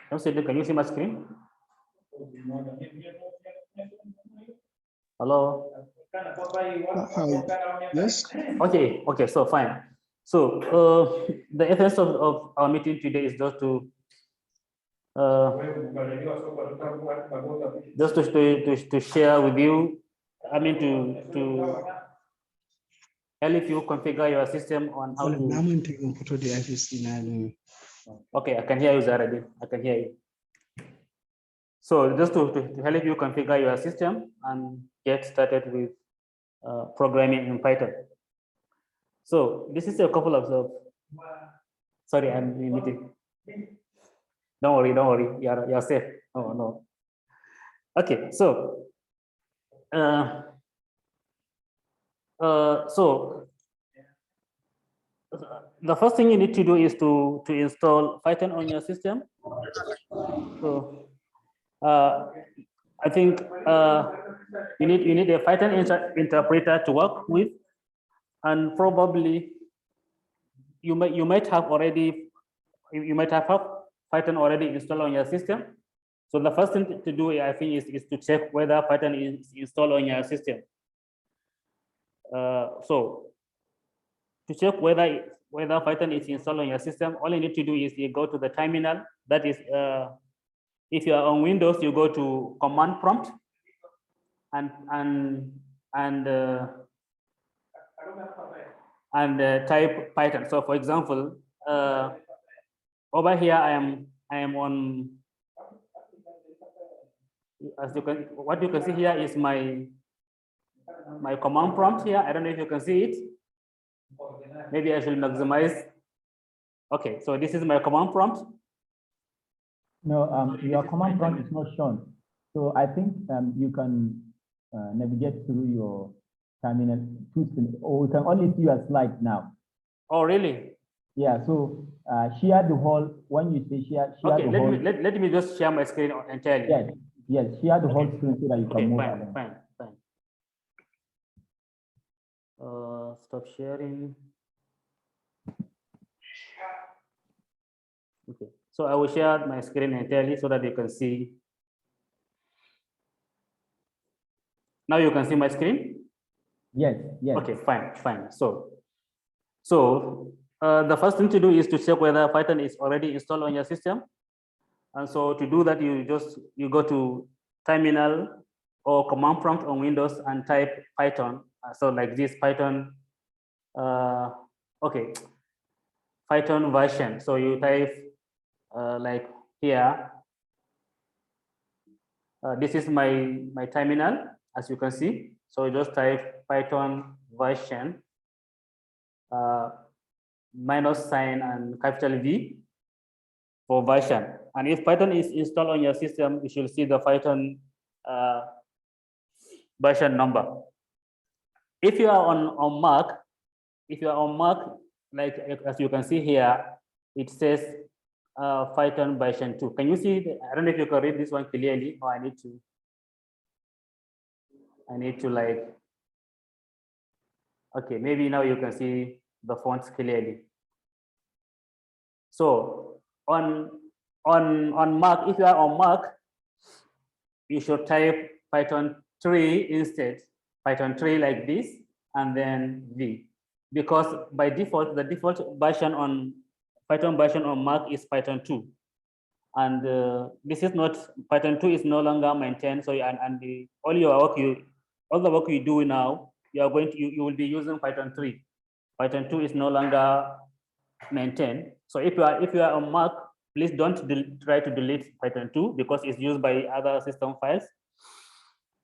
Can you see my screen? Hello? Yes. Okay, so fine. So the essence of our meeting today is uh, just to share with you, I mean to help you configure your system on how to. Okay, I can hear you, Zaradin. I can hear you. So just to help you configure your system and get started with programming in Python. So this is a couple of sorry, I'm meeting. Don't worry, you're safe. Oh no. Okay, so so the first thing you need to do is to install Python on your system. So I think you need a Python interpreter to work with, and probably you might have Python already installed on your system. So the first thing to do, I think, is to check whether Python is installed on your system. So to check whether Python is installed on your system, all you need to do is you go to the terminal. That is, if you are on Windows, you go to command prompt and type Python. So for example, over here I am on, as what you can see here is my command prompt here. I don't know if you can see it. Maybe I should maximize. Okay, so this is my command prompt. No, your command prompt is not shown. So I think you can navigate through your terminal, or you can only see your slide now. Oh, really? Yeah, so share the whole, when you say share okay, the whole. Let me just share my screen entirely. Yes, share the whole screen so that you can move fine. Stop sharing. Okay, so I will share my screen entirely so that you can see. Now you can see my screen? Yes. Okay, fine. So the first thing to do is to check whether Python is already installed on your system. And so to do that, you go to terminal or command prompt on Windows and type Python. So like this Python, okay, Python version. So you type like here. This is my terminal, as you can see. So just type Python version minus sign and capital V for version. And if Python is installed on your system, you should see the Python version number. If you are on Mac, like as you can see here, it says Python version 2. Can you see? I don't know if you can read this one clearly, or I need to like. Okay, maybe now you can see the fonts clearly. So on Mac, if you are on Mac, you should type Python 3 instead, Python 3 like this, and then V, because by default, the default version on Python version on Mac is Python 2. And this is not, Python 2 is no longer maintained. So all the work you do now, you will be using Python 3. Python 2 is no longer maintained. So if you are on Mac, please don't try to delete Python 2 because it's used by other system files.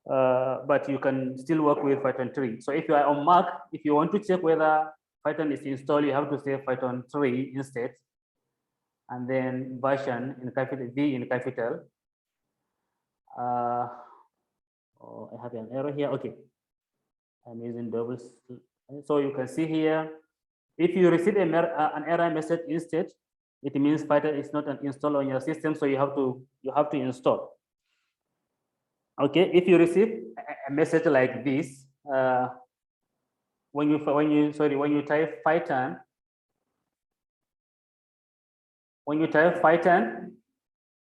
But you can still work with Python 3. So if you are on Mac, if you want to check whether Python is installed, you have to say Python 3 instead, and then version in capital V in capital. Oh, I have an error here. Okay, I'm using doubles. So you can see here, if you receive an error message instead, it means Python is not installed on your system, so you have to install. Okay, if you receive a message like this, when you type Python,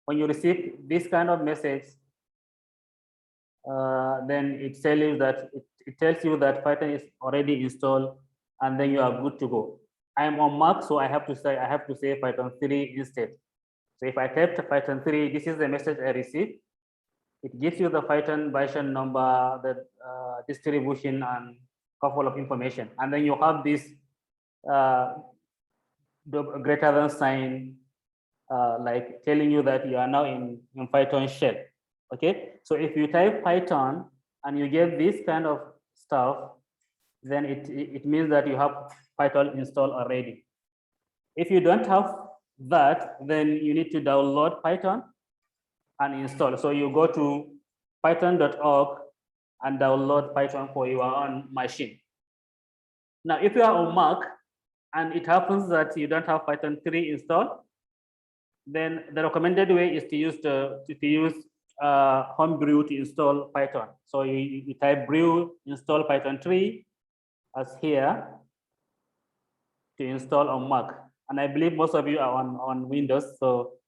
when you receive this kind of message, then it tells you that it tells you that Python is already installed, and then you are good to go. I am on Mac, so I have to say Python 3 instead. So if I type Python 3, this is the message I received. It gives you the Python version number, the distribution, and couple of information, and then you have this greater than sign, like telling you that you are now in Python shell. Okay, so if you type Python and you get this kind of stuff, then it means that you have Python installed already. If you don't have that, then you need to download Python and install. So you go to python.org and download Python for your own machine. Now, if you are on Mac and it happens that you don't have Python 3 installed, then the recommended way is to use homebrew to install Python. So you type brew install Python 3 as here to install on Mac. And I believe most of you are on Windows. So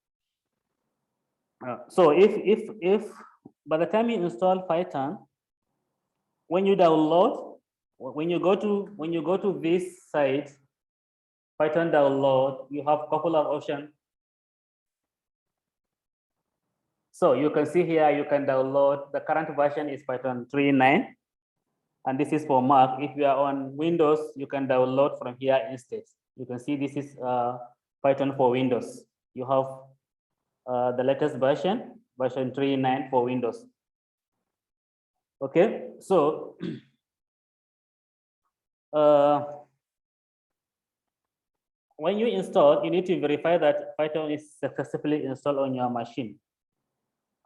if by the time you install Python, when you download, when you go to this site, Python download, you have a couple of options. So you can see here, you can download, the current version is Python 3.9, and this is for Mac. If you are on Windows, you can download from here instead. You can see this is Python for Windows. You have the latest version 3.9 for Windows. Okay, so when you install, you need to verify that Python is successfully installed on your machine.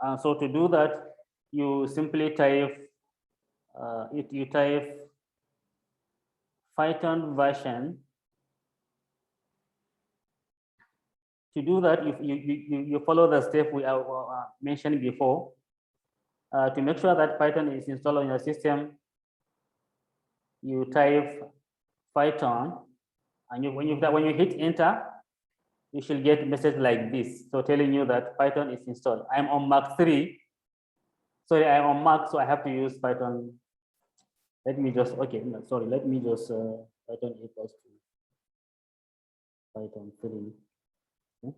And so to do that, you simply type you type Python version. To do that, you follow the step we mentioned before. To make sure that Python is installed on your system, you type Python, and when you hit enter, you should get a message like this, so telling you that Python is installed. I'm on Mac 3. Sorry, I'm on Mac, so I have to use Python. Let me just, okay, no, sorry, let me just Python equals to Python 3. Okay.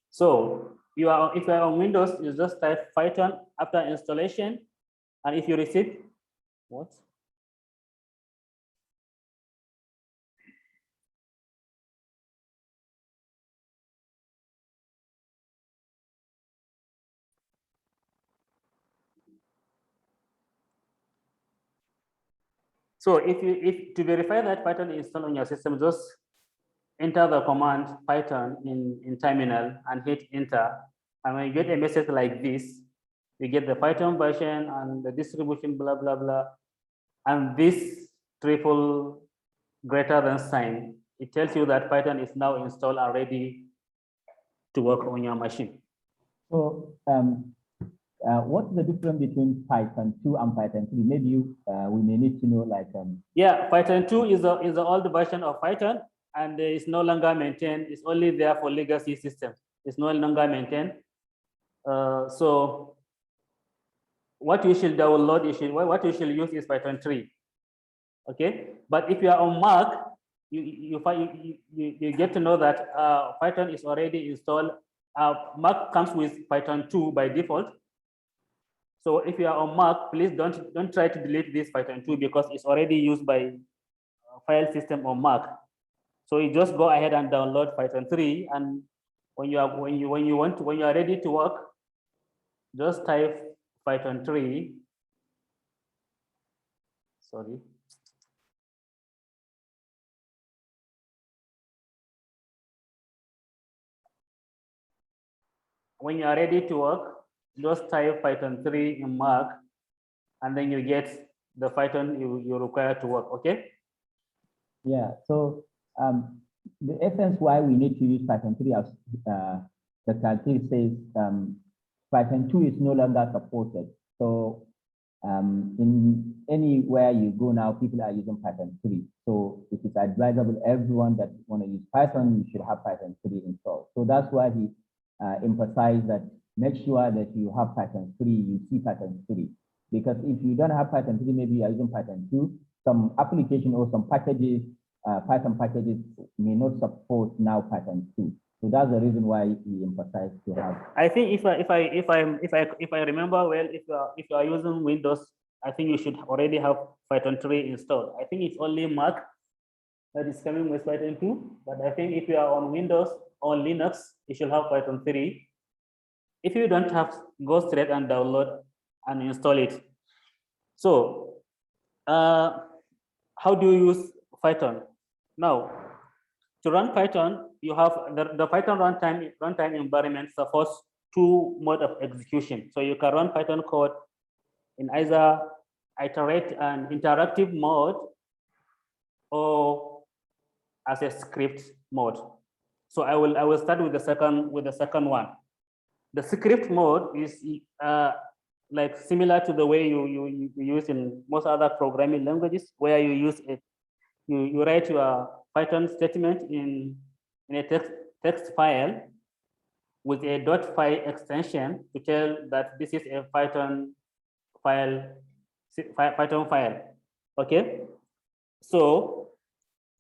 So if you are on Windows, you just type Python after installation, and if you receive what? So if to verify that Python is installed on your system, just enter the command Python in terminal and hit enter. And when you get a message like this, you get the Python version and the distribution, blah, blah, blah. And this triple greater than sign, it tells you that Python is now installed and ready to work on your machine. So what's the difference between Python 2 and Python 3? Maybe we may need to know, like. Yeah, Python 2 is the old version of Python, and it's no longer maintained. It's only there for legacy systems. It's no longer maintained. So what you should download, what you should use is Python 3. Okay, but if you are on Mac, you get to know that Python is already installed. Mac comes with Python 2 by default. So if you are on Mac, please don't try to delete this Python 2 because it's already used by file system on Mac. So you just go ahead and download Python 3, and when you are ready to work, just type Python 3. Sorry. When you are ready to work, just type Python 3 in Mac, and then you get the Python you require to work. Okay. Yeah. So the essence why we need to use Python 3, as the calculator says, Python 2 is no longer supported. So in anywhere you go now, people are using Python 3. So it is advisable everyone that want to use Python, you should have Python 3 installed. So that's why he emphasize that make sure that you have pattern 3, you see pattern 3. Because if you don't have pattern 3, maybe you are using pattern 2, some application or some packages, Python packages may not support now pattern 2. So that's the reason why we emphasize to have. I think if I remember well, if you are using Windows, I think you should already have Python 3 installed. I think it's only Mac that is coming with Python 2, but I think if you are on Windows or Linux, you should have Python 3. If you don't have, go straight and download and install it. So, how do you use Python? Now, to run Python, you have the Python runtime environment supports 2 modes of execution. So you can run Python code in either interactive mode or as a script mode. So I will start with the second one. The script mode is like similar to the way you use in most other programming languages, where you use it. You write your Python statement in a text file with a .py extension to tell that this is a Python file. Okay, so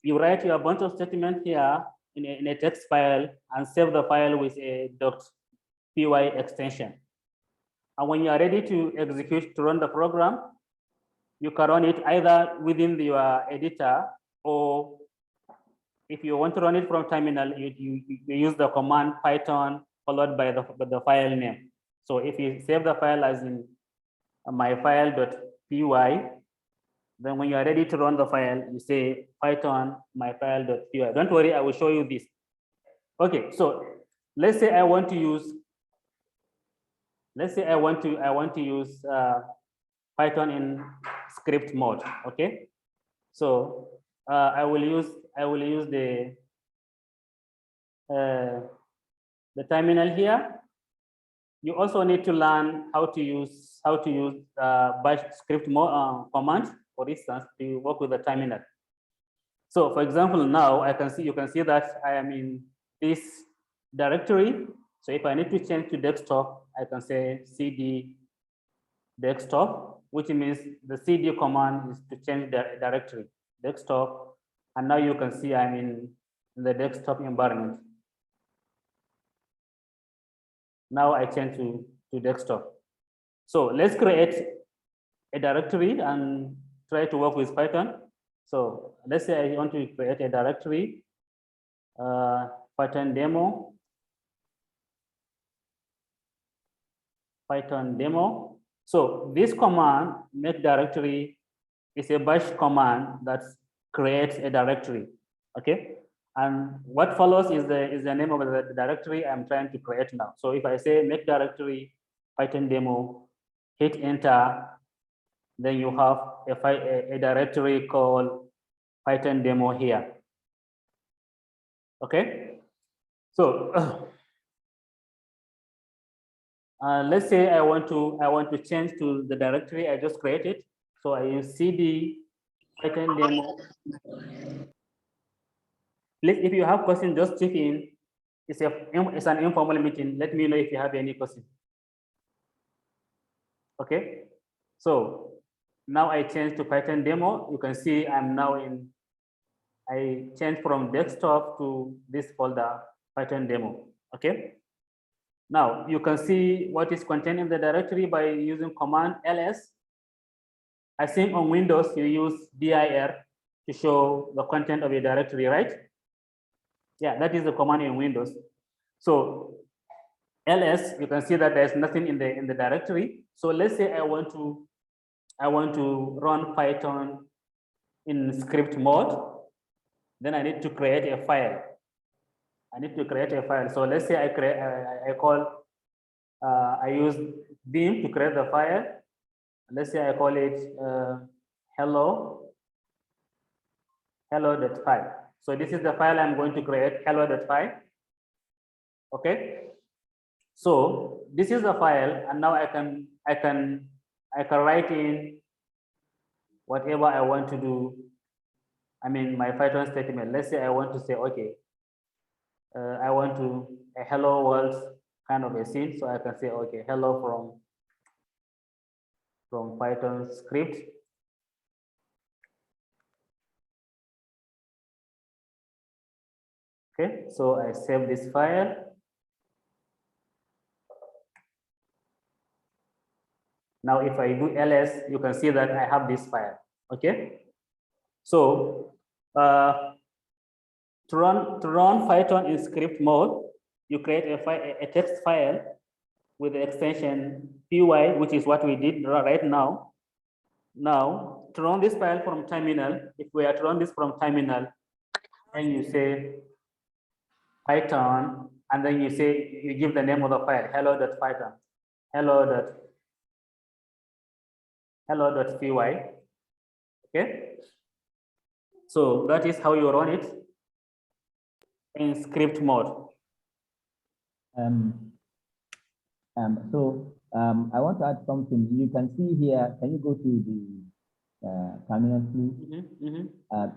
you write your bunch of statement here in a text file and save the file with a .py extension. And when you are ready to execute to run the program, you can run it either within your editor, or if you want to run it from terminal, you use the command Python followed by the file name. So if you save the file as in myfile.py, then when you are ready to run the file, you say Python myfile.py. Don't worry, I will show you this. Okay, so let's say I want to use Python in script mode. Okay, so I will use the terminal here. You also need to learn how to use bash script command, for instance, to work with the terminal. So for example, now you can see that I am in this directory. So if I need to change to desktop, I can say cd desktop, which means the cd command is to change the directory, desktop. And now you can see I'm in the desktop environment. Now I change to desktop. So let's create a directory and try to work with Python. So let's say I want to create a directory, Python demo. So this command, make directory, is a bash command that creates a directory. Okay, and what follows is the name of the directory I'm trying to create now. So if I say make directory Python demo, hit enter, then you have a directory called Python demo here. Okay, so let's say I want to change to the directory I just created. So I use cd Python demo. Please, if you have questions, just chip in. It's an informal meeting. Let me know if you have any questions. Okay, so now I change to Python demo. You can see I'm now I changed from desktop to this folder, Python demo. Okay, now you can see what is contained in the directory by using command ls. I think on Windows you use dir to show the content of a directory, right? Yeah, that is the command in Windows. So ls, you can see that there's nothing in the directory. So let's say I want to run Python in script mode. Then I need to create a file. So let's say I use Vim to create the file. Let's say I call it hello.py. So this is the file I'm going to create, hello.py. Okay. So this is the file, and now I can write in whatever I want to do. I mean, my Python statement. Let's say I want to say, okay, I want to hello world kind of a scene. So I can say, okay, hello from Python script. Okay, so I save this file. Now, if I do ls, you can see that I have this file. Okay, so to run Python in script mode, you create a text file with the extension py, which is what we did right now. Now, to run this file from terminal, if we are to run this from terminal, and you say Python, and then you give the name of the file, hello.python, hello.py. Okay, so that is how you run it in script mode. I want to add something. You can see here, can you go to the terminal, please?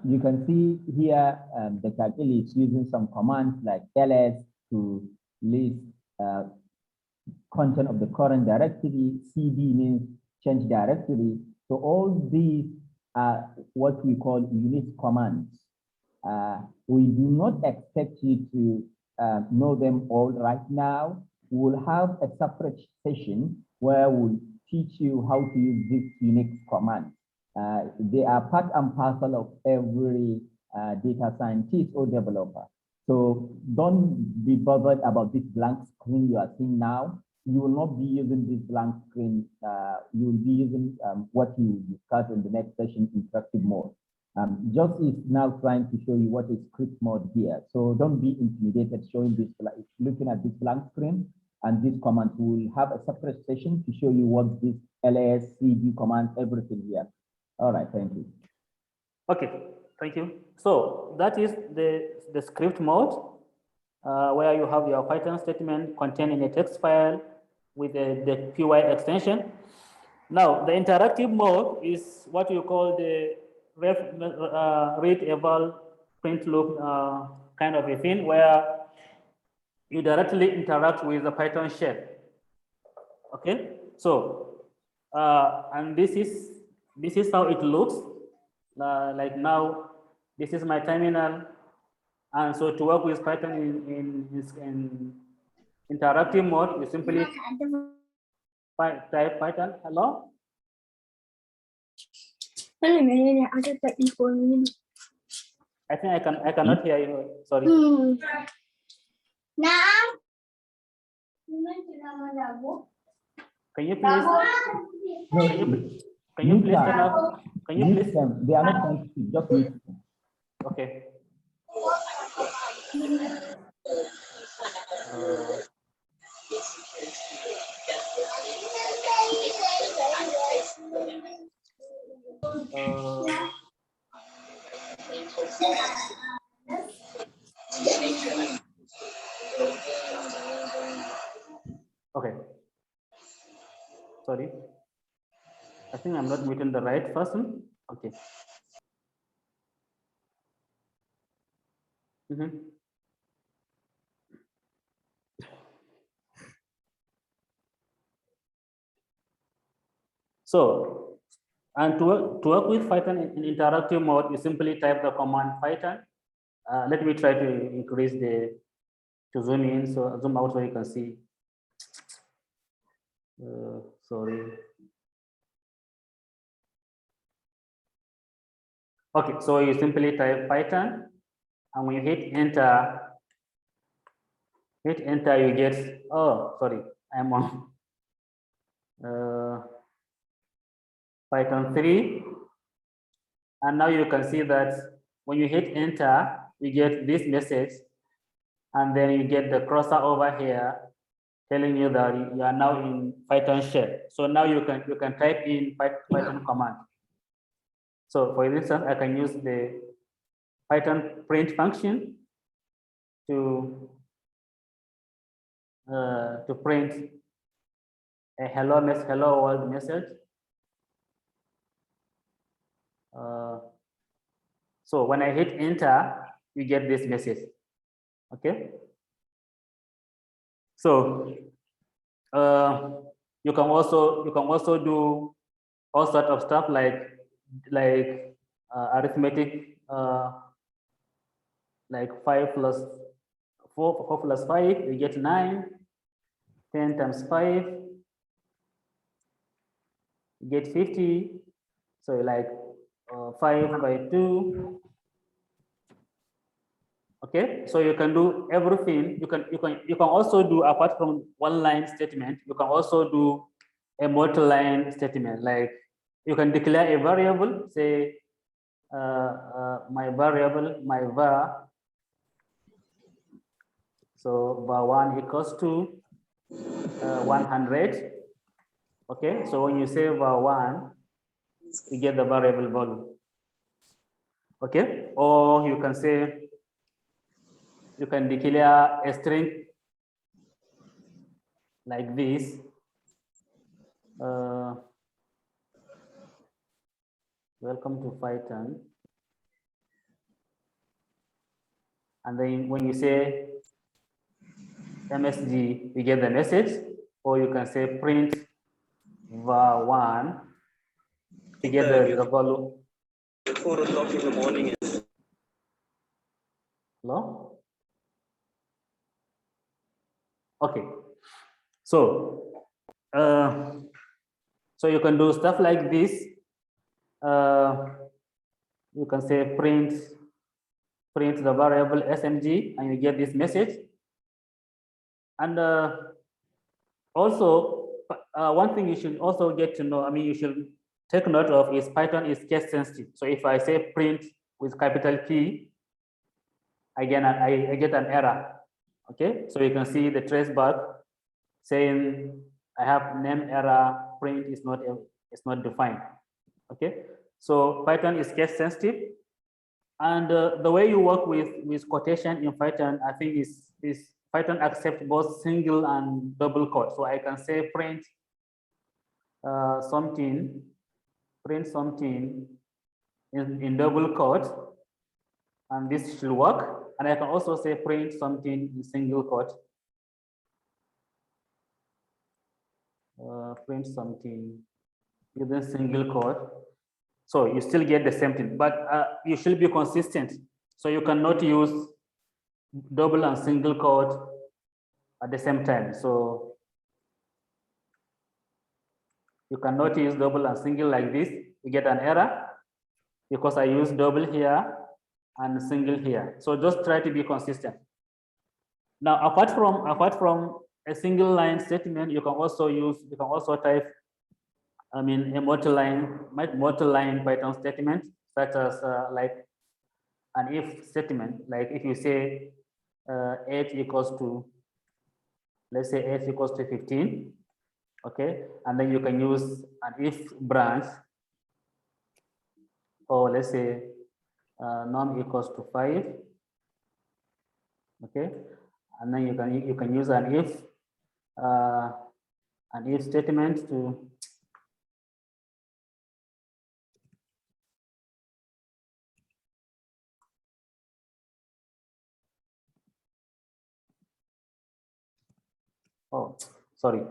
You can see here the Akilu is using some commands like ls to list content of the current directory. cd means change directory. So all these are what we call unit commands. We do not expect you to know them all right now. We'll have a separate session where we'll teach you how to use these Unix commands. They are part and parcel of every data scientist or developer. So don't be bothered about this blank screen you are seeing now. You will not be using this blank screen. You will be using what you discuss in the next session, interactive mode. Just is now trying to show you what is script mode here. So don't be intimidated showing this, looking at this blank screen and this command. We will have a separate session to show you what this ls, cd command, everything here. All right, thank you. Okay, thank you. So that is the script mode where you have your Python statement containing a text file with the py extension. Now, the interactive mode is what you call the read, eval, print loop kind of a thing where you directly interact with the Python shell. Okay, so and this is how it looks. Like now, this is my terminal, and so to work with Python in interactive mode, you simply type Python hello. I think I cannot hear you. Sorry. Can you please? Can you please turn off? Can you please? They are not trying to speak, just mute them. Okay. Okay. Sorry. I think I'm not muting the right person. Okay. So, and to work with Python in interactive mode, you simply type the command Python. Let me try to increase to zoom in, so zoom out so you can see. Sorry. Okay, so you simply type Python, and when you hit enter, you get, oh, sorry, I'm on Python 3. And now you can see that when you hit enter, you get this message, and then you get the cursor over here telling you that you are now in Python shell. So now you can type in Python command. So for instance, I can use the Python print function to print a hello world message. So when I hit enter, you get this message. Okay. So you can also do all sorts of stuff like arithmetic, like 5 plus 4 plus 5, you get 9. 10 times 5, you get 50. So like 5 by 2. Okay, so you can do everything. You can also do, apart from one line statement, you can also do a multi-line statement. Like you can declare a variable, say my variable, my var. So var1 equals to 100. Okay, so when you say var1, you get the variable value. Okay, or you can say, you can declare a string like this. Welcome to Python. And then when you say MSG, you get the message, or you can say print var1 to get the value. 4 o'clock in the morning. Hello? Okay. So, so you can do stuff like this. You can say print the variable smg, and you get this message. And also, one thing you should also get to know, I mean, you should take note of is Python is case sensitive. So if I say print with capital P, again, I get an error. Okay, so you can see the trace back saying I have name error, print is not defined. Okay, so Python is case sensitive, and the way you work with quotation in Python, I think is Python accepts both single and double quote. So I can say print something in double quote, and this should work. And I can also say print something in single quote. Print something within single quote. So you still get the same thing, but you should be consistent. So you cannot use double and single quote at the same time. So you cannot use double and single like this. You get an error because I use double here and single here. So just try to be consistent. Now, apart from a single line statement, you can also type, I mean, a multi-line Python statement, such as like an if statement. Like if you say 8 equals to, let's say 8 equals to 15, okay, and then you can use an if branch, or let's say num equals to 5, okay, and then you can use an if statement to oh, sorry.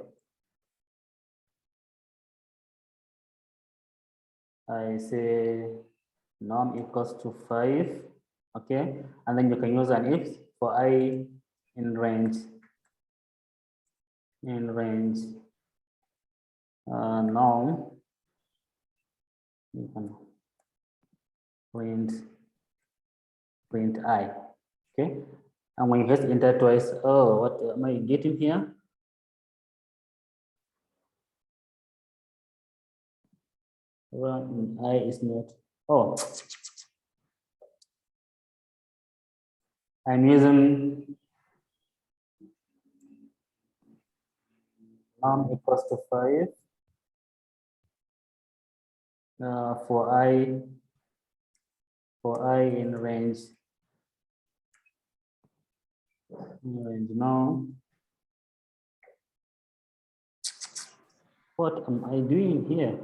I say num equals to 5, okay, and then you can use an if for I in range num, you can print I, okay, and when you hit enter twice, oh, what am I getting here? Well, I is not, oh, I'm using num equals to 5 for I in range now. What am I doing here?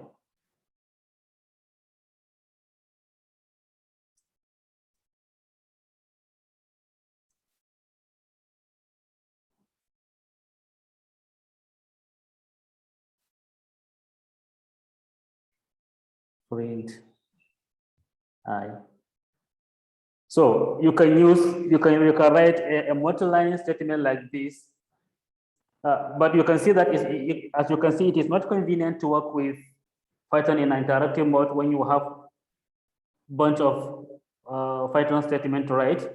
print I. So you can use, you can write a multi-line statement like this. But you can see that as you can see, it is not convenient to work with Python in interactive mode when you have bunch of Python statement to write.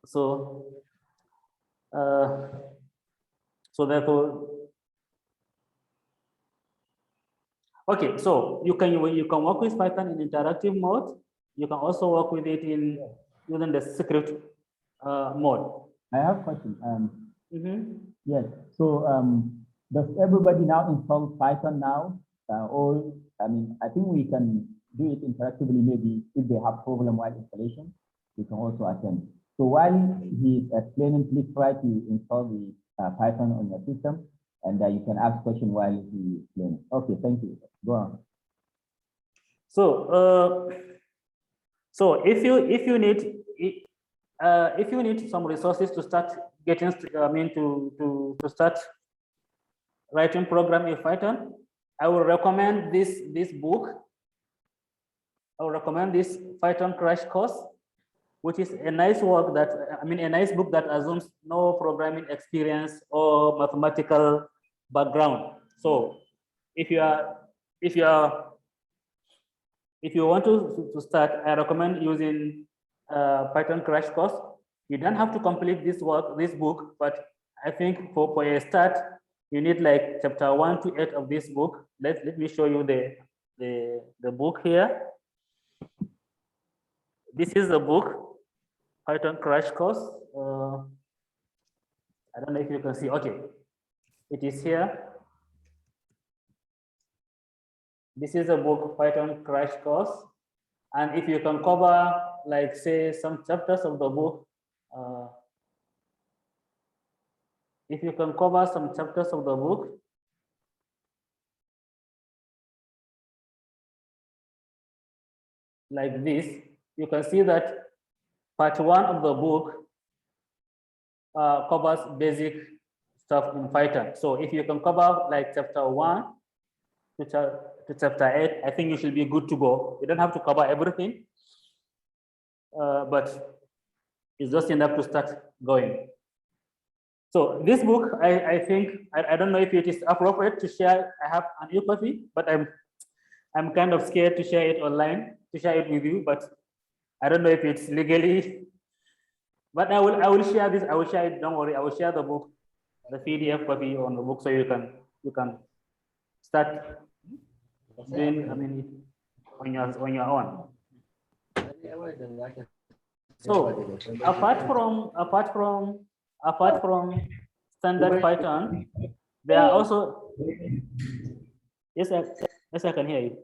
So, so therefore, okay. So you can work with Python in interactive mode. You can also work with it in using the script mode. I have a question. Mm-hmm. Yes. So does everybody now install Python now? Or I mean, I think we can do it interactively. Maybe if they have problem while installation, we can also attend. So while he's explaining, please try to install the Python on your system, and you can ask question while he explains. Okay, thank you. Go on. So so if you need some resources to start getting, I mean to start writing program in Python, I will recommend this book. I will recommend this Python crash course, which is a nice work that, I mean, a nice book that assumes no programming experience or mathematical background. So if you want to start, I recommend using Python crash course. You don't have to complete this book, but I think for a start, you need like chapter 1 to 8 of this book. Let me show you the book here. This is the book, Python crash course. I don't know if you can see. Okay, it is here. This is a book, Python crash course. And if you can cover, like, say, some chapters of the book, if you can cover some chapters of the book, like this, you can see that part 1 of the book covers basic stuff in Python. So if you can cover like chapter 1 to chapter 8, I think you should be good to go. You don't have to cover everything, but it's just enough to start going. So this book, I think, I don't know if it is appropriate to share. I have an e-copy, but I'm kind of scared to share it online, to share it with you, but I don't know if it's legally, but I will share this. I will share it. Don't worry. I will share the book, the PDF copy on the book, so you can start doing, I mean, on your own. So apart from standard Python, there are also, yes, I can hear you.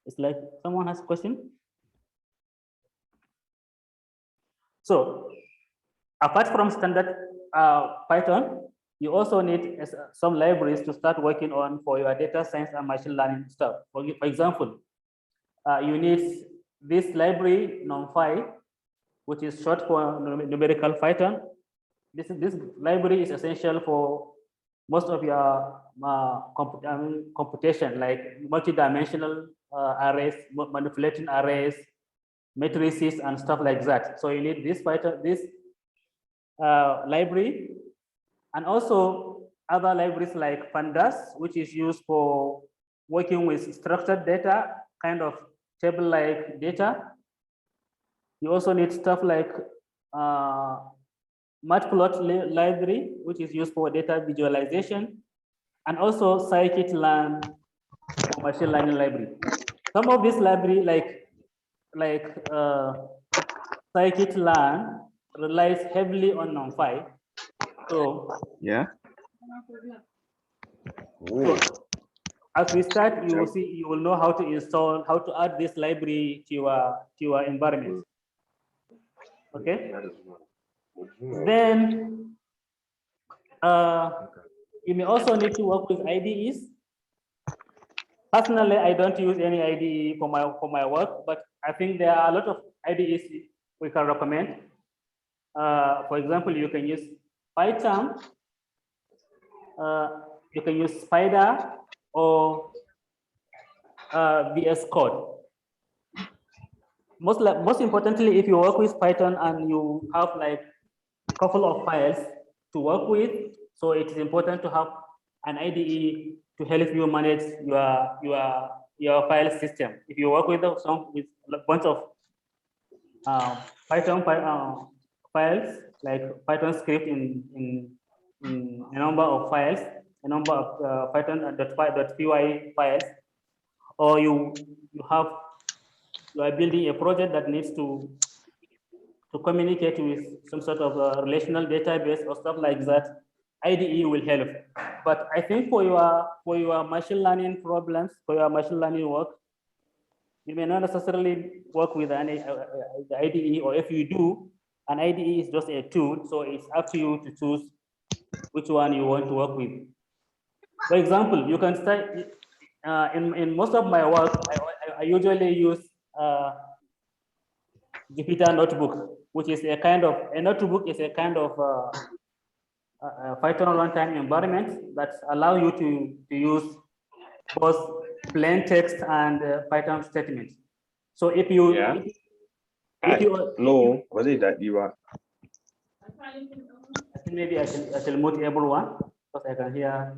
It's like someone has a question. So apart from standard Python, you also need some libraries to start working on for your data science and machine learning stuff. For example, you need this library NumPy, which is short for numerical Python. This library is essential for most of your computation, like multi-dimensional arrays, manipulating arrays, matrices, and stuff like that. So you need this Python, this library, and also other libraries like Pandas, which is used for working with structured data, kind of table-like data. You also need stuff like Matplot library, which is used for data visualization, and also scikit-learn for machine learning library. Some of this library, like scikit-learn, relies heavily on NumPy. So yeah. So as we start, you will see, you will know how to install, how to add this library to your environment. Okay. Then you may also need to work with IDEs. Personally, I don't use any IDE for my work, but I think there are a lot of IDEs we can recommend. For example, you can use Python, you can use Spider, or VS Code. Most importantly, if you work with Python and you have like a couple of files to work with, so it is important to have an IDE to help you manage your file system. If you work with a bunch of Python files, like Python script in a number of files, a number of Python.py files, or you are building a project that needs to communicate with some sort of relational database or stuff like that, IDE will help. But I think for your machine learning problems, for your machine learning work, you may not necessarily work with the IDE, or if you do, an IDE is just a tool, so it's up to you to choose which one you want to work with. For example, you can start in most of my work, I usually use Jupyter Notebook, which is a notebook is a kind of Python runtime environment that allow you to use both plain text and Python statements. So if you, Yeah. Was it that you are? I think maybe I shall mute everyone because I can hear.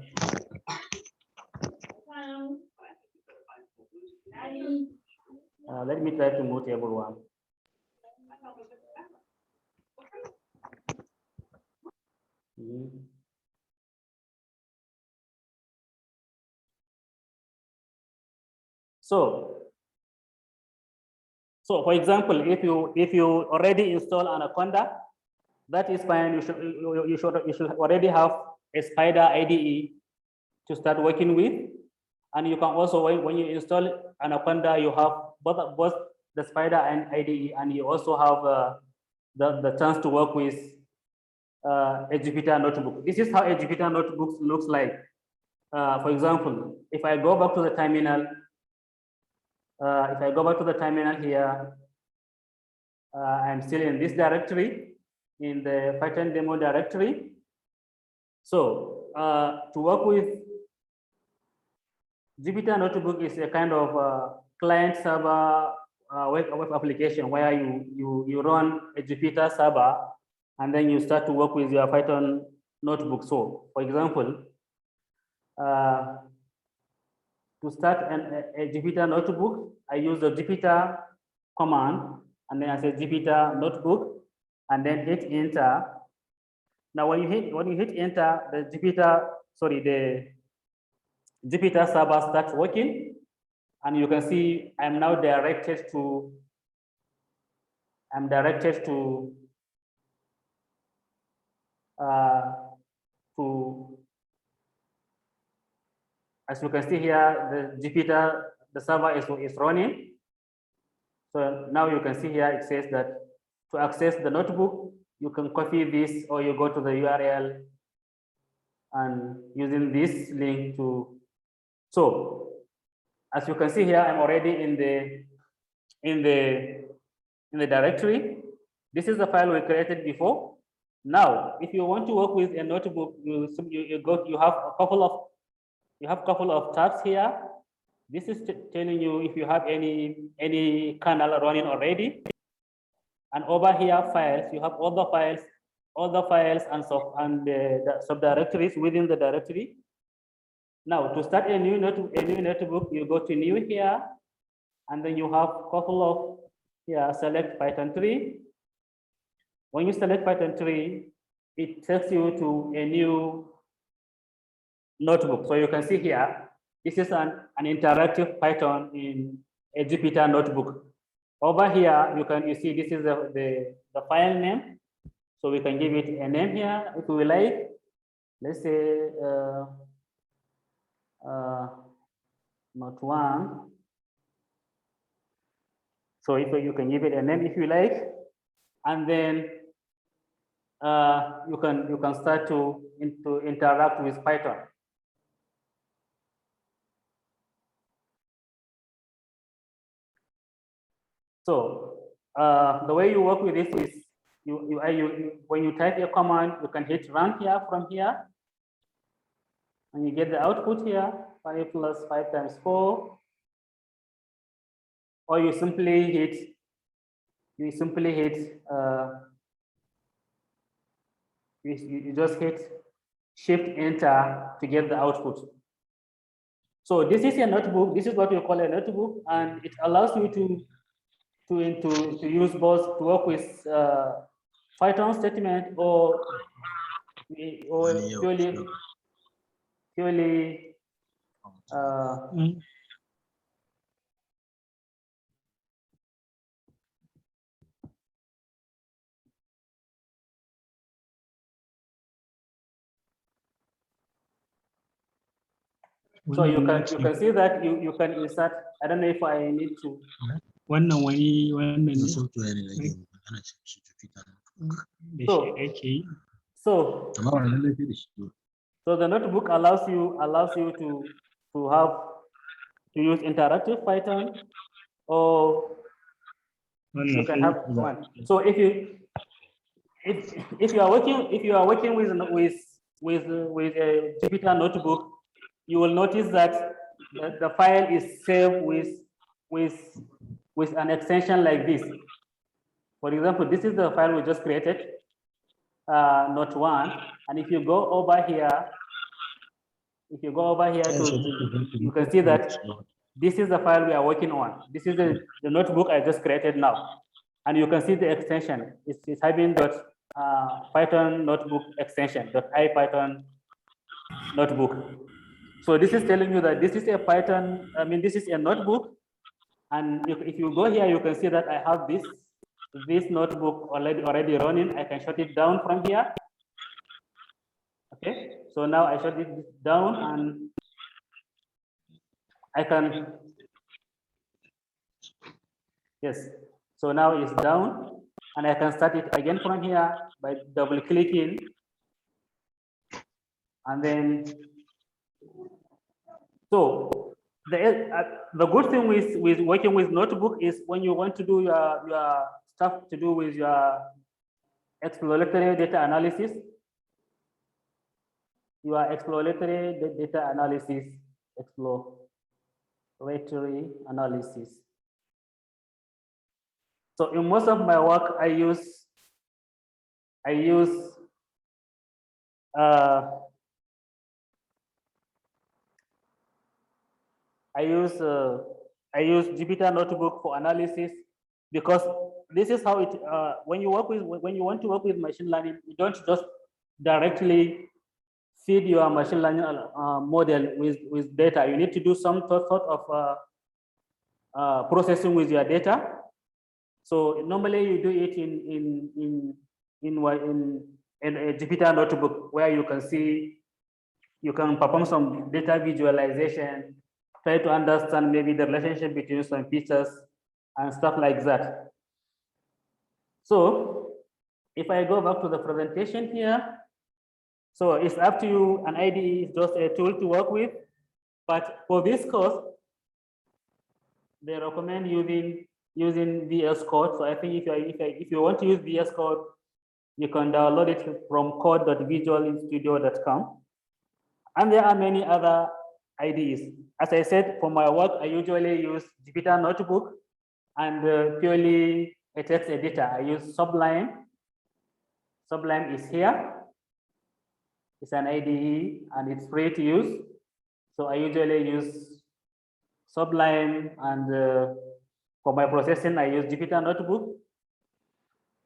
Let me try to mute everyone. So for example, if you already install Anaconda, that is fine. You should already have a Spider IDE to start working with, and you can also, when you install Anaconda, you have both the Spider and IDE, and you also have the chance to work with a Jupyter Notebook. This is how a Jupyter Notebook looks like. For example, if I go back to the terminal, here, I'm still in this directory, in the Python demo directory. So to work with Jupyter Notebook is a kind of client server web application where you run a Jupyter server and then you start to work with your Python notebook. So for example, to start a Jupyter notebook, I use the Jupyter command, and then I say Jupyter notebook, and then hit enter. Now when you hit enter, the Jupyter server starts working, and you can see I'm now directed to as you can see here, the server is running. So now you can see here, it says that to access the notebook, you can copy this, or you go to the URL and using this link to. So as you can see here, I'm already in the directory. This is the file we created before. Now, if you want to work with a notebook, you have a couple of tabs here. This is telling you if you have any kernel running already. And over here, files, you have all the files and the subdirectories within the directory. Now, to start a new notebook, you go to new here, and then you have a couple of here, select Python 3. When you select Python 3, it takes you to a new notebook. So you can see here, this is an interactive Python in a Jupyter notebook. Over here, you see this is the file name. So we can give it a name here if we like. Let's say not one. So if you can give it a name if you like, and then you can start to interact with Python. So the way you work with this is when you type a command, you can hit run here from here, and you get the output here, 5 plus 5 times 4. or you simply hit you just hit Shift Enter to get the output. So this is a notebook. This is what we call a notebook, and it allows you to use both to work with Python statement or purely so you can see that you can insert. I don't know if I need to. Wannan wannan ne. So the notebook allows you to use interactive Python, or you can have one. So if you are working with a Jupyter notebook, you will notice that the file is saved with an extension like this. For example, this is the file we just created, Note1, and if you go over here, you can see that this is the file we are working on. This is the notebook I just created now, and you can see the extension. It's having Python notebook extension, .ipython notebook. So this is telling you that this is a Python. I mean, this is a notebook, and if you go here, you can see that I have this notebook already running. I can shut it down from here. Okay, so now I shut it down, and I can, yes. So now it's down, and I can start it again from here by double clicking, and then. So the good thing with working with notebook is when you want to do your stuff to do with your exploratory data analysis, exploratory analysis. So in most of my work, I use Jupyter Notebook for analysis, because this is how it when you want to work with machine learning, you don't just directly feed your machine learning model with data. You need to do some sort of processing with your data. So normally you do it in a Jupyter Notebook, where you can perform some data visualization, try to understand maybe the relationship between some features and stuff like that. So if I go back to the presentation here, so it's up to you. An IDE is just a tool to work with, but for this course, they recommend using VS Code. So I think if you want to use VS Code, you can download it from code.visualstudio.com. And there are many other IDEs. As I said, for my work, I usually use Jupyter Notebook and purely a text editor. I use Sublime. Sublime is here. It's an IDE and it's free to use. So I usually use Sublime, and for my processing, I use Jupyter Notebook.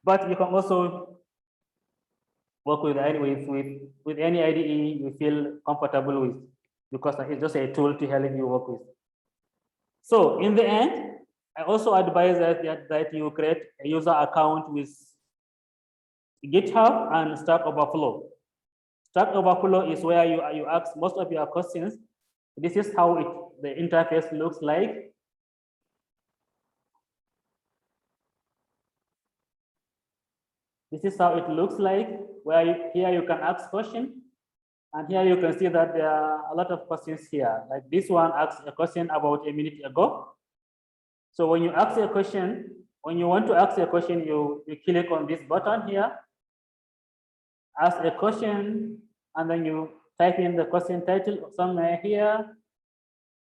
But you can also work with any IDE you feel comfortable with, because it's just a tool to help you work with. So in the end, I also advise that you create a user account with GitHub and Stack Overflow. Stack Overflow is where you ask most of your questions. This is how the interface looks like. This is how it looks like, where here you can ask questions. And here you can see that there are a lot of questions here. Like this one asked a question about a minute ago. So when you ask a question, when you want to ask a question, you click on this button here, ask a question, and then you type in the question title somewhere here,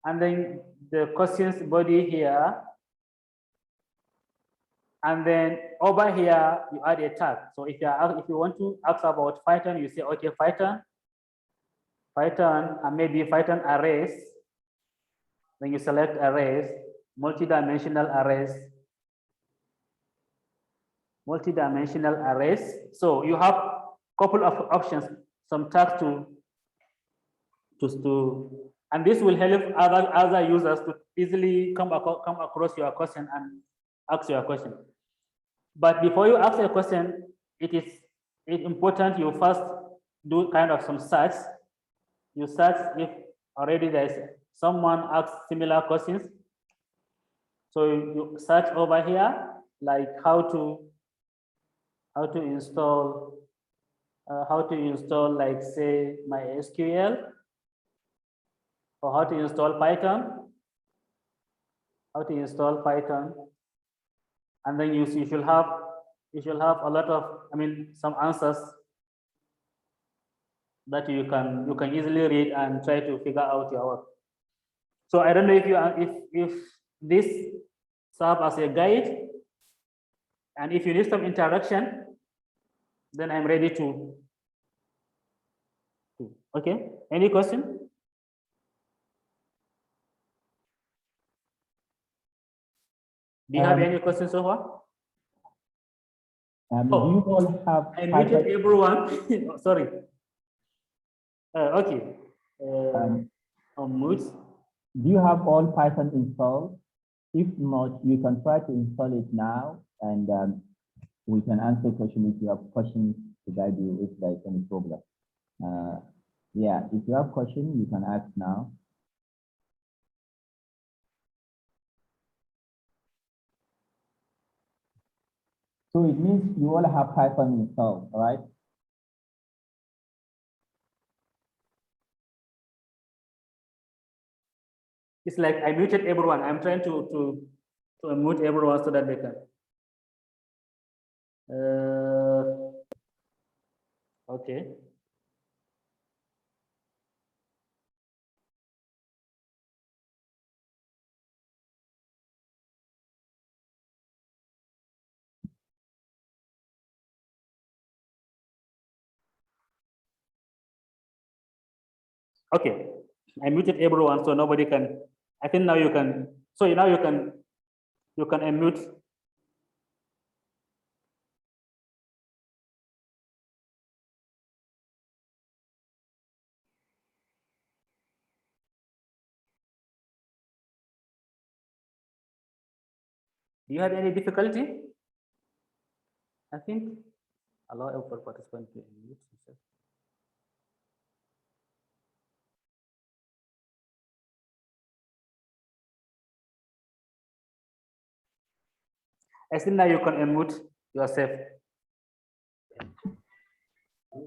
and then the questions body here, And then over here, you add a tag. So if you want to ask about Python, you say, okay, Python, and maybe Python arrays. Then you select arrays, multi-dimensional arrays. So you have a couple of options, some tags to, and this will help other users to easily come across your question and ask your question. But before you ask a question, it's important you first do kind of some search. You search if already there's someone asks similar questions. So you search over here, like how to install like say MySQL, or how to install Python, and then you should have a lot of, some answers that you can easily read and try to figure out your work. So I don't know if this serve as a guide, and if you need some interaction, then I'm ready to. Okay, any question? Do you have any questions so far? Do you all have I muted everyone. Sorry. Okay. Mute. Do you have all Python installed? If not, you can try to install it now, and we can answer questions if you have questions to guide you if there is any problem. Yeah, if you have questions, you can ask now. So it means you all have Python installed, all right? It's like I muted everyone. I'm trying to unmute everyone so that they can. Okay. Okay, I muted everyone so nobody can. I think now you can. So now you can unmute. Do you have any difficulty? I think allow every participant to unmute himself. I think now you can unmute yourself.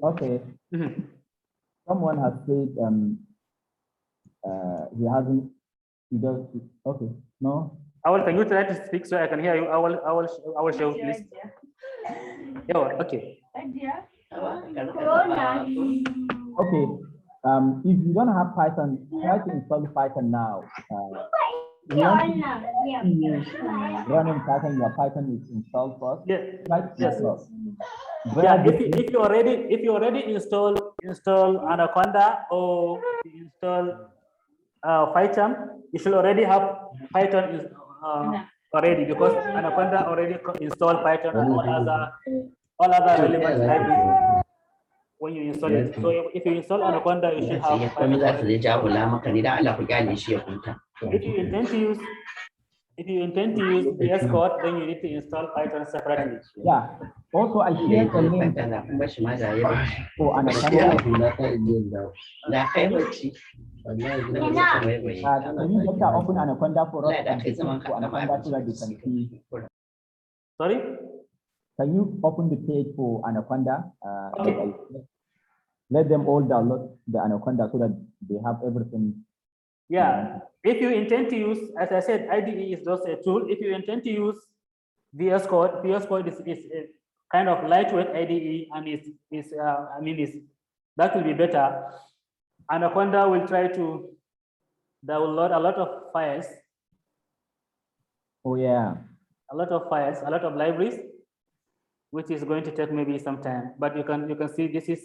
Okay. Someone has said he does. Okay. No. Can you try to speak so I can hear you? I will show, please. Yeah, okay. Okay. If you don't have Python, try to install Python now. Running Python, your Python is installed first. Yeah. Yes. Yeah. If you already install Anaconda or install Python, you should already have Python already, because Anaconda already installed Python and all other relevant libraries when you install it. So if you install Anaconda, you should have Python already. If you intend to use VS Code, then you need to install Python separately. Yeah. Also, I shared the link for Anaconda. Can you just open Anaconda for us and for Anaconda so that you can see? Sorry? Can you open the page for Anaconda? Okay. Let them all download the Anaconda so that they have everything. Yeah. If you intend to use, as I said, IDE is just a tool. If you intend to use VS Code is a kind of lightweight IDE, and that will be better. Anaconda will try to download a lot of files. Oh yeah. a lot of files, a lot of libraries, which is going to take maybe some time. But you can see this is.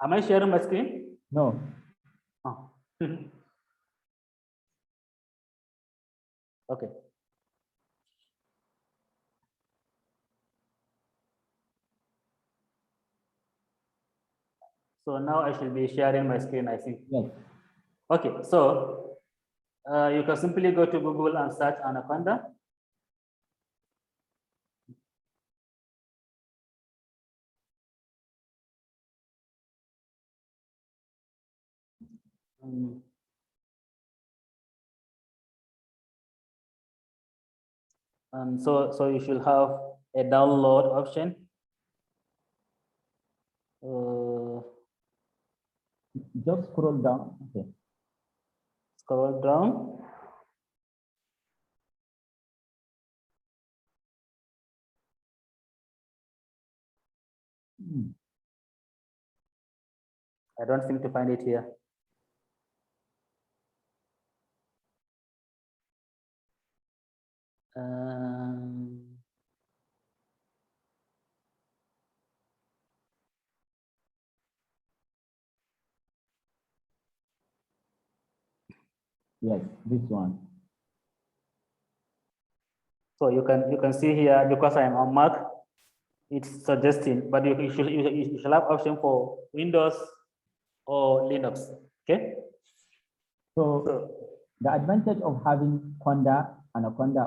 Am I sharing my screen? No. Oh. Okay. So now I should be sharing my screen, I think. Yes. Okay, so you can simply go to Google and search Anaconda. And so you should have a download option. Just scroll down. Okay. Scroll down. I don't seem to find it here. Yes, this one. So you can see here, because I'm on Mac, it's suggesting, but you should have option for Windows or Linux. Okay. So the advantage of having Anaconda,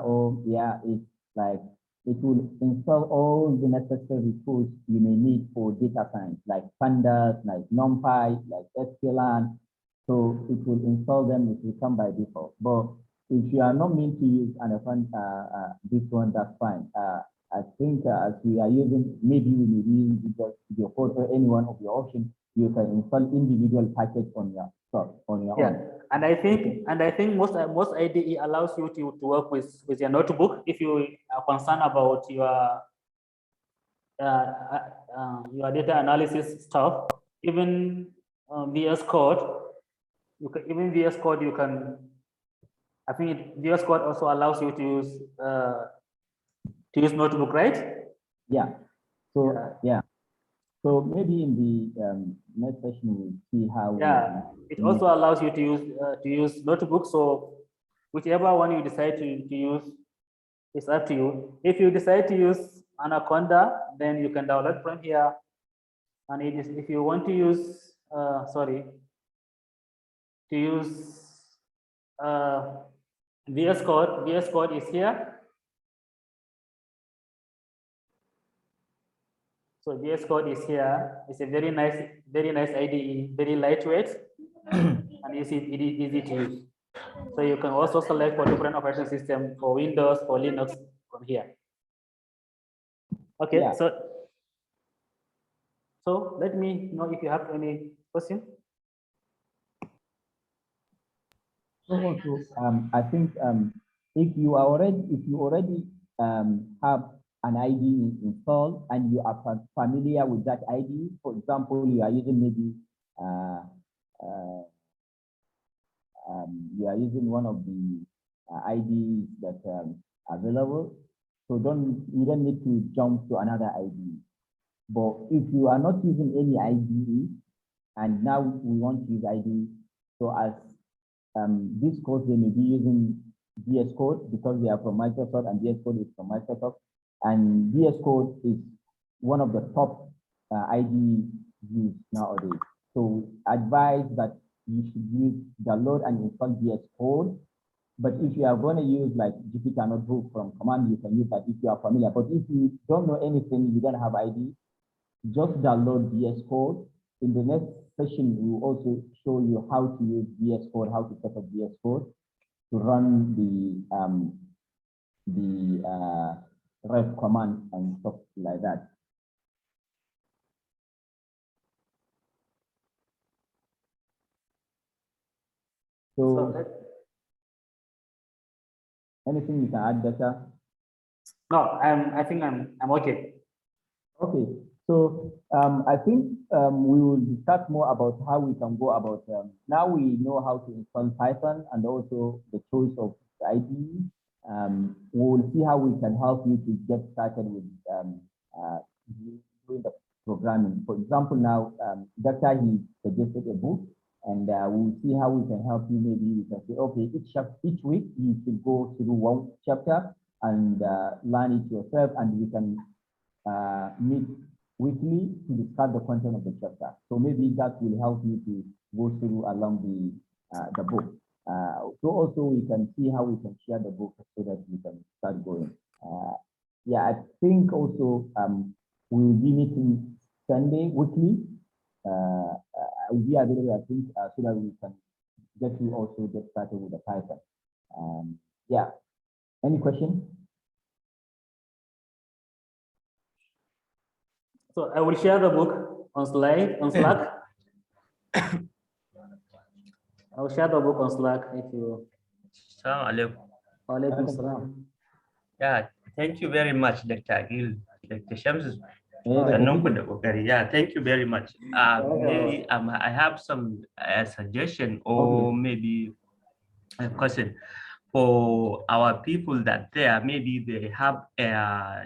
is like it will install all the necessary tools you may need for data science, like pandas, like NumPy, like sklearn. So it will install them, it will come by default. But if you are not meant to use Anaconda, this one, that's fine. I think as we are using, maybe we may use your code or any one of your options, you can install individual package on your own. And I think most IDE allows you to work with your notebook if you are concerned about your data analysis stuff. Even VS Code, you can. I think VS Code also allows you to use notebook, right? Yeah. So So maybe in the next session we'll see how. It also allows you to use notebook. So whichever one you decide to use, it's up to you. If you decide to use Anaconda, then you can download from here. And if you want to use VS Code is here. So VS Code is here. It's a very nice IDE, very lightweight, and easy to use. So you can also select for different operating system for Windows, for Linux from here. Okay, so let me know if you have any question. Also, I think if you already have an ID installed and you are familiar with that ID, for example, you are using maybe you are using one of the IDs that available, so you don't need to jump to another ID. But if you are not using any IDE and now we want to use ID, so as this course, they may be using VS Code because they are from Microsoft and VS Code is from Microsoft. And VS Code is one of the top IDE used nowadays. So advise that you should download and install VS Code. But if you are going to use like Jupyter Notebook from command, you can use that if you are familiar. But if you don't know anything, you don't have ID, just download VS Code. In the next session, we will also show you how to use VS Code, how to set up VS Code to run the ref command and stuff like that. So anything you can add, Data? No, I think I'm okay. Okay. So I think we will discuss more about how we can go about, now we know how to install Python and also the choice of the IDE We'll see how we can help you to get started with doing the programming. For example, now, Dr. he suggested a book, and we'll see how we can help you. Maybe we can say, okay, each week you should go through one chapter and learn it yourself, and we can meet weekly to discuss the content of the chapter. So maybe that will help you to go through along the book. So also we can see how we can share the book so that we can start going. Yeah, I think also we will be meeting Sunday weekly. I will be available, I think, so that we can get you also get started with the Python. Yeah. Any question? So I will share the book on Slack. I will share the book on Slack if you. Assalamu alaikum. Yeah, thank you very much, Dr. Akil. Dr. Shams. Yeah, thank you very much. Maybe I have some suggestion or maybe a question for our people that maybe they have a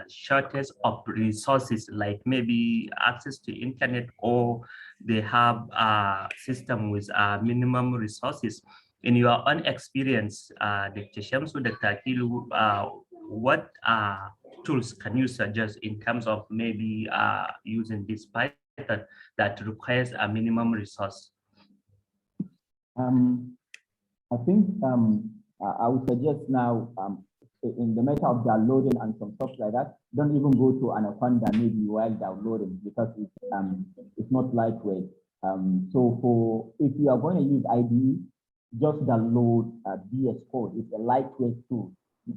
shortage of resources, like maybe access to internet, or they have a system with minimum resources. In your own experience, Dr. Shamsu, Dr. Akilu, what tools can you suggest in terms of maybe using this Python that requires a minimum resource? I think I would suggest now in the matter of downloading and some stuff like that, don't even go to Anaconda maybe while downloading, because it's not lightweight. So if you are going to use IDE, just download VS Code. It's a lightweight tool.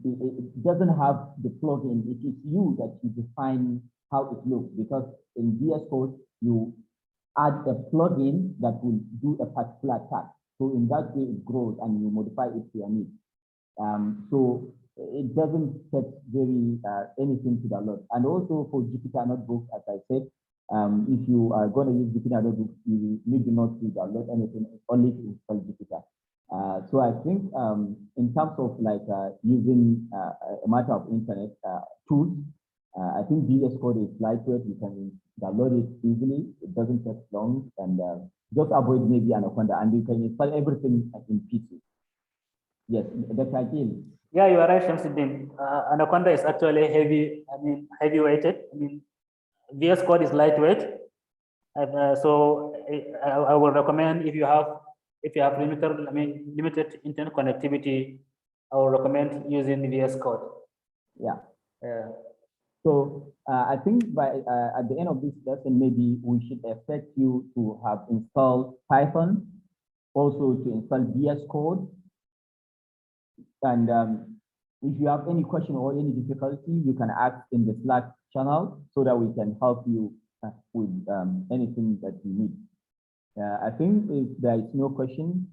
It doesn't have the plugin. It is you that you define how it looks, because in VS Code you add a plugin that will do a particular task. So in that way it grows and you modify it to your needs. So it doesn't set very anything to download. And also for Jupyter Notebook, as I said, if you are going to use Jupyter Notebook, you need not to download anything, only to install Jupyter. So I think in terms of like using a matter of internet tools, I think VS Code is lightweight. You can download it easily. It doesn't take long, and just avoid maybe Anaconda, and you can install everything in pieces. Yes, Dr. Akil. Yeah, you are right, Shamsuddin. Anaconda is actually heavy-weighted. VS Code is lightweight. So I would recommend if you have limited internet connectivity, I would recommend using VS Code. Yeah. So I think by at the end of this lesson, maybe we should expect you to have installed Python, also to install VS Code. And if you have any question or any difficulty, you can ask in the Slack channel so that we can help you with anything that you need. I think if there is no question,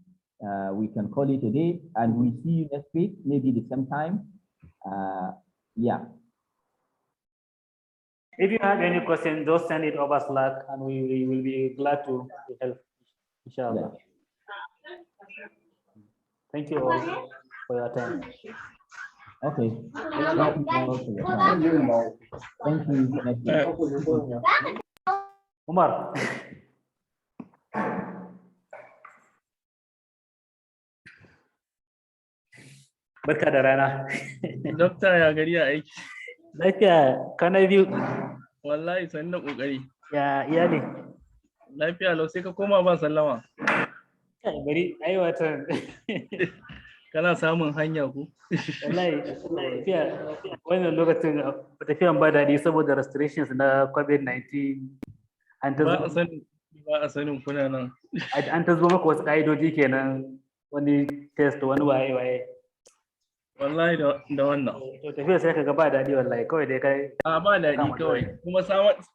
we can call it a day, and we'll see you next week, maybe the same time. Yeah. If you have any question, just send it over Slack, and we will be glad to help, inshallah. Yeah. Thank you all for your time. Okay. Thank you. Umar. Barka da rana. Dokta ya gari a aiki. Lafiya, kana biyu. Wallahi san da kokari. Ya iyali. Lafiya lau sai ka koma ba sallama. Kai bari ai watan. Kana samun hanya ku. Wallahi lafiya wannan lokacin tafiyan ba daɗi saboda restrictions na COVID-19. Ba a sanin kuna nan. An ta zo maka wasu ƙa'idoji kenan, wani test wani waye. Wallahi da wannan. To tafiya sai ka ga ba daɗi wallahi, kawai dai kai. Ba daɗi kawai. Kuma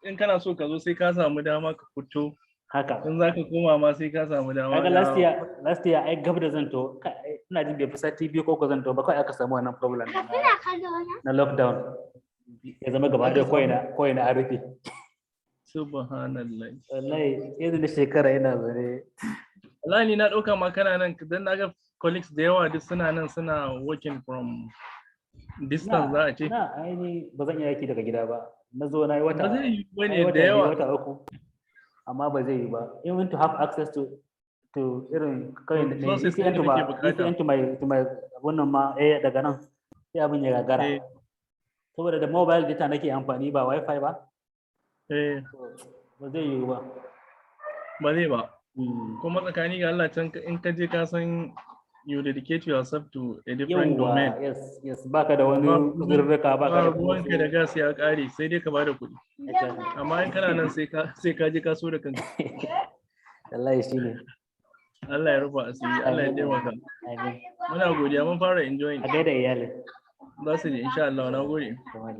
in kana so ka zo sai ka samu dama ka fito. Haka. In za ka koma ma sai ka samu dama. Kaga last year ai gab da zan to, ina jin bai fi sati biyu ko zan to ba, kawai aka samu wannan problem na lockdown. Ya zama gaba da koina a rufe. Subhanallah. Wallahi, yanzu da shekara yana bare. Wallahi ni na ɗauka ma kana nan dan na ga colleagues da yawa duk suna nan suna working from distance za a ce. Na aini ba zan iya aiki daga gida ba. Na zo na yi wata. Ba zai yi na yi bane wata da biyu, yawa. wata uku. Amma ba zai yi ba. Even to have access to irin kawai da Resources VPN da to nake ma bukata. VPN to my wannan ma daga nan sai abin ya gagara. Eh. Saboda da mobile data nake amfani ba wifi ba. Eh, Ba zai yi ba. ba zai ba. Kuma tsakani ga Allah can in ka je ka san you dedicate yourself to a different domain. Yes, baka da wani zurrika, baka da ruwanka da gas ya kare sai dai ka bada kuɗi. Amma in kana nan sai ka je ka so da kanka. Wallahi shine. Allah ya rufa asiri, Allah ya taimaka. Amin. Muna godiya mun fara enjoying. A gaida iyalin. Za su ji insha Allah, na gode. Kamar